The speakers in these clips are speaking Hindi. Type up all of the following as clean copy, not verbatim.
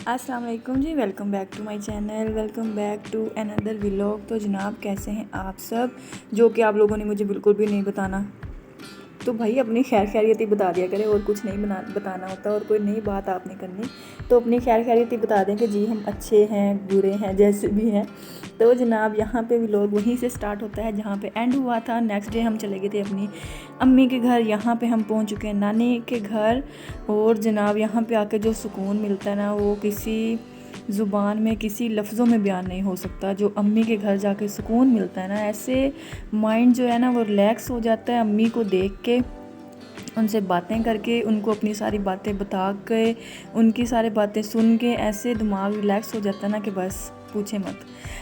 अस्सलाम वालेकुम जी। Welcome back to my channel, welcome back to another vlog. तो जनाब कैसे हैं आप सब, जो कि आप लोगों ने मुझे बिल्कुल भी नहीं बताना, तो भाई अपनी खैर खैरियत ही बता दिया करें और कुछ नहीं बताना होता और कोई नई बात आपने करनी तो अपनी खैर खैरियत ही बता दें कि जी हम अच्छे हैं बुरे हैं जैसे भी हैं। तो जनाब यहाँ पे व्लॉग वहीं से स्टार्ट होता है जहाँ पे एंड हुआ था। नेक्स्ट डे हम चले गए थे अपनी अम्मी के घर। यहाँ पे हम पहुँच चुके हैं नानी के घर। और जनाब यहाँ पे आके जो सुकून मिलता है ना, वो किसी ज़ुबान में किसी लफ्ज़ों में बयान नहीं हो सकता। जो अम्मी के घर जाके सुकून मिलता है ना, ऐसे माइंड जो है ना वो रिलैक्स हो जाता है। अम्मी को देख के, उनसे बातें करके, उनको अपनी सारी बातें बता के, उनकी सारी बातें सुन के ऐसे दिमाग रिलैक्स हो जाता है ना कि बस पूछे मत।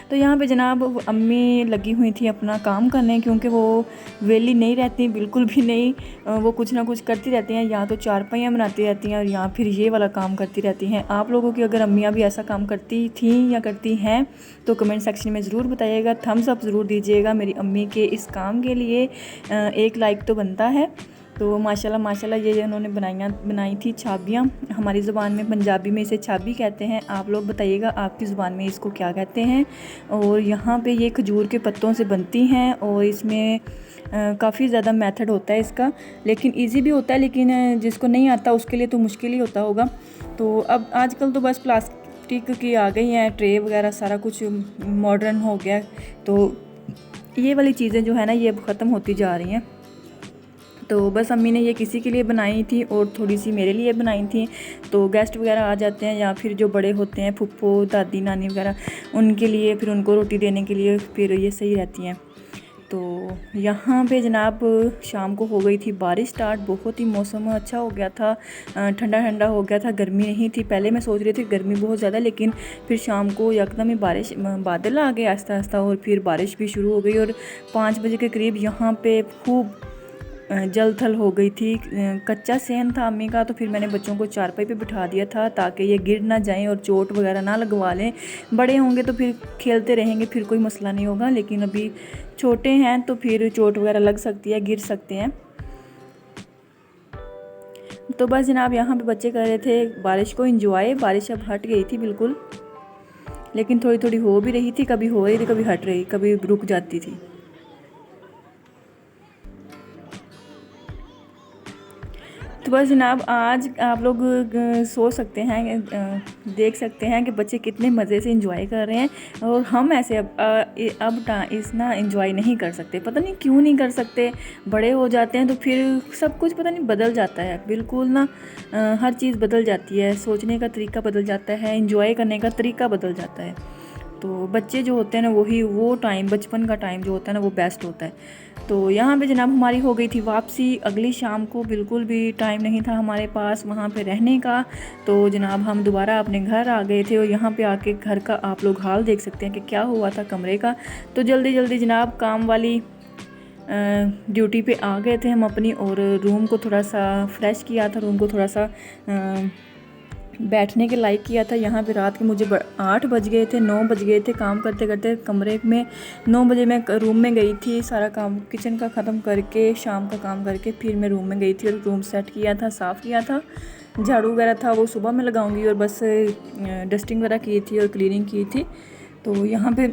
तो यहाँ पे जनाब अम्मी लगी हुई थी अपना काम करने, क्योंकि वो वेली नहीं रहती बिल्कुल भी नहीं। वो कुछ ना कुछ करती रहती हैं, या तो चारपाइयाँ बनाती रहती हैं और या फिर ये वाला काम करती रहती हैं। आप लोगों की अगर अम्मियाँ भी ऐसा काम करती थी या करती हैं तो कमेंट सेक्शन में ज़रूर बताइएगा। थम्स अप ज़रूर दीजिएगा मेरी अम्मी के इस काम के लिए। एक लाइक तो बनता है। तो माशाल्लाह माशाल्लाह ये उन्होंने बनाई थी छाबियाँ। हमारी ज़ुबान में पंजाबी में इसे छाबी कहते हैं। आप लोग बताइएगा आपकी ज़ुबान में इसको क्या कहते हैं। और यहाँ पे ये खजूर के पत्तों से बनती हैं और इसमें काफ़ी ज़्यादा मेथड होता है इसका, लेकिन इजी भी होता है, लेकिन जिसको नहीं आता उसके लिए तो मुश्किल ही होता होगा। तो अब आजकल तो बस प्लास्टिक की आ गई हैं ट्रे वगैरह, सारा कुछ मॉडर्न हो गया। तो ये वाली चीज़ें जो है ना ये अब ख़त्म होती जा रही हैं। तो बस अम्मी ने ये किसी के लिए बनाई थी और थोड़ी सी मेरे लिए बनाई थी। तो गेस्ट वगैरह आ जाते हैं या फिर जो बड़े होते हैं फुप्पो दादी नानी वगैरह, उनके लिए फिर उनको रोटी देने के लिए फिर ये सही रहती हैं। तो यहाँ पे जनाब शाम को हो गई थी बारिश स्टार्ट। बहुत ही मौसम अच्छा हो गया था, ठंडा ठंडा हो गया था, गर्मी नहीं थी। पहले मैं सोच रही थी गर्मी बहुत ज़्यादा, लेकिन फिर शाम को यकदम ही बादल आ गए आस्ता आस्ता और फिर बारिश भी शुरू हो गई। और 5 बजे के करीब यहाँ पे खूब जल थल हो गई थी। कच्चा सहन था अम्मी का, तो फिर मैंने बच्चों को चारपाई पे बिठा दिया था ताकि ये गिर ना जाएं और चोट वगैरह ना लगवा लें। बड़े होंगे तो फिर खेलते रहेंगे, फिर कोई मसला नहीं होगा, लेकिन अभी छोटे हैं तो फिर चोट वगैरह लग सकती है, गिर सकते हैं। तो बस जनाब यहाँ पे बच्चे कर रहे थे बारिश को इंजॉय। बारिश अब हट गई थी बिल्कुल, लेकिन थोड़ी थोड़ी हो भी रही थी, कभी हो रही थी, कभी हट रही, कभी रुक जाती थी। तो बस जनाब आज आप लोग सोच सकते हैं, देख सकते हैं कि बच्चे कितने मज़े से इंजॉय कर रहे हैं। और हम ऐसे अब इस ना इंजॉय नहीं कर सकते। पता नहीं क्यों नहीं कर सकते। बड़े हो जाते हैं तो फिर सब कुछ पता नहीं बदल जाता है बिल्कुल ना। हर चीज़ बदल जाती है, सोचने का तरीका बदल जाता है, इंजॉय करने का तरीका बदल जाता है। तो बच्चे जो होते हैं ना वही वो टाइम, बचपन का टाइम जो होता है ना वो बेस्ट होता है। तो यहाँ पे जनाब हमारी हो गई थी वापसी। अगली शाम को बिल्कुल भी टाइम नहीं था हमारे पास वहाँ पे रहने का। तो जनाब हम दोबारा अपने घर आ गए थे और यहाँ पे आके घर का आप लोग हाल देख सकते हैं कि क्या हुआ था कमरे का। तो जल्दी जल्दी जनाब काम वाली ड्यूटी पे आ गए थे हम अपनी, और रूम को थोड़ा सा फ्रेश किया था, रूम को थोड़ा सा बैठने के लायक किया था। यहाँ पे रात के मुझे 8 बज गए थे, 9 बज गए थे काम करते करते कमरे में। 9 बजे मैं रूम में गई थी, सारा काम किचन का ख़त्म करके, शाम का काम करके फिर मैं रूम में गई थी और रूम सेट किया था, साफ़ किया था। झाड़ू वगैरह था वो सुबह में लगाऊंगी, और बस डस्टिंग वगैरह की थी और क्लीनिंग की थी। तो यहाँ पे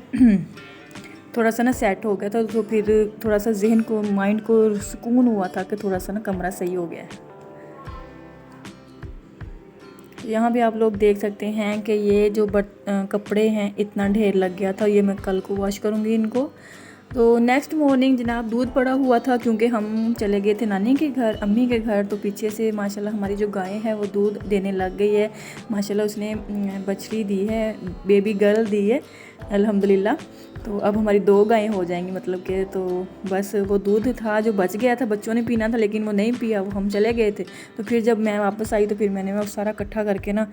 थोड़ा सा ना सेट हो गया था, तो फिर थोड़ा सा जहन को, माइंड को सुकून हुआ था कि थोड़ा सा ना कमरा सही हो गया है। यहाँ भी आप लोग देख सकते हैं कि ये जो कपड़े हैं इतना ढेर लग गया था, ये मैं कल को वॉश करूँगी इनको। तो नेक्स्ट मॉर्निंग जनाब दूध पड़ा हुआ था, क्योंकि हम चले गए थे नानी के घर, अम्मी के घर। तो पीछे से माशाल्लाह हमारी जो गाय है वो दूध देने लग गई है। माशाल्लाह उसने बछड़ी दी है, बेबी गर्ल दी है अल्हम्दुलिल्लाह। तो अब हमारी 2 गायें हो जाएंगी मतलब कि। तो बस वो दूध था जो बच गया था, बच्चों ने पीना था लेकिन वो नहीं पिया, वो हम चले गए थे। तो फिर जब मैं वापस आई तो फिर मैंने वो सारा इकट्ठा करके ना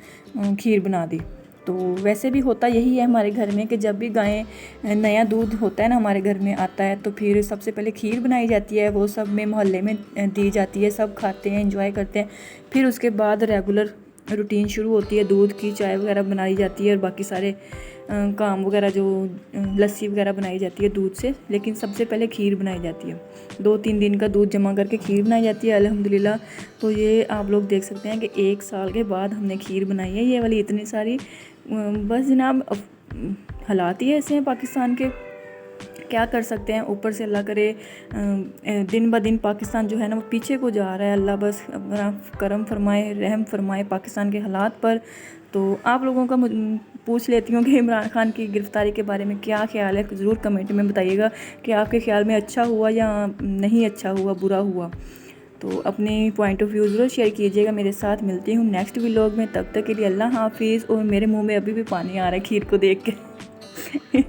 खीर बना दी। तो वैसे भी होता यही है हमारे घर में कि जब भी गायें नया दूध होता है ना हमारे घर में आता है तो फिर सबसे पहले खीर बनाई जाती है, वो सब में मोहल्ले में दी जाती है, सब खाते हैं, एंजॉय करते हैं। फिर उसके बाद रेगुलर रूटीन शुरू होती है। दूध की चाय वगैरह बनाई जाती है और बाकी सारे काम वगैरह जो लस्सी वगैरह बनाई जाती है दूध से। लेकिन सबसे पहले खीर बनाई जाती है, 2-3 दिन का दूध जमा करके खीर बनाई जाती है अल्हम्दुलिल्लाह। तो ये आप लोग देख सकते हैं कि 1 साल के बाद हमने खीर बनाई है ये वाली इतनी सारी। बस जनाब हालात ही ऐसे हैं पाकिस्तान के, क्या कर सकते हैं। ऊपर से अल्लाह करे दिन ब दिन पाकिस्तान जो है ना वो पीछे को जा रहा है। अल्लाह बस अपना करम फरमाए, रहम फरमाए पाकिस्तान के हालात पर। तो आप लोगों का पूछ लेती हूँ कि इमरान खान की गिरफ़्तारी के बारे में क्या ख्याल है। ज़रूर कमेंट में बताइएगा कि आपके ख्याल में अच्छा हुआ या नहीं अच्छा हुआ, बुरा हुआ। तो अपने पॉइंट ऑफ व्यू ज़रूर शेयर कीजिएगा मेरे साथ। मिलती हूँ नेक्स्ट व्लॉग में, तब तक के लिए अल्लाह हाफिज़। और मेरे मुँह में अभी भी पानी आ रहा है खीर को देख के।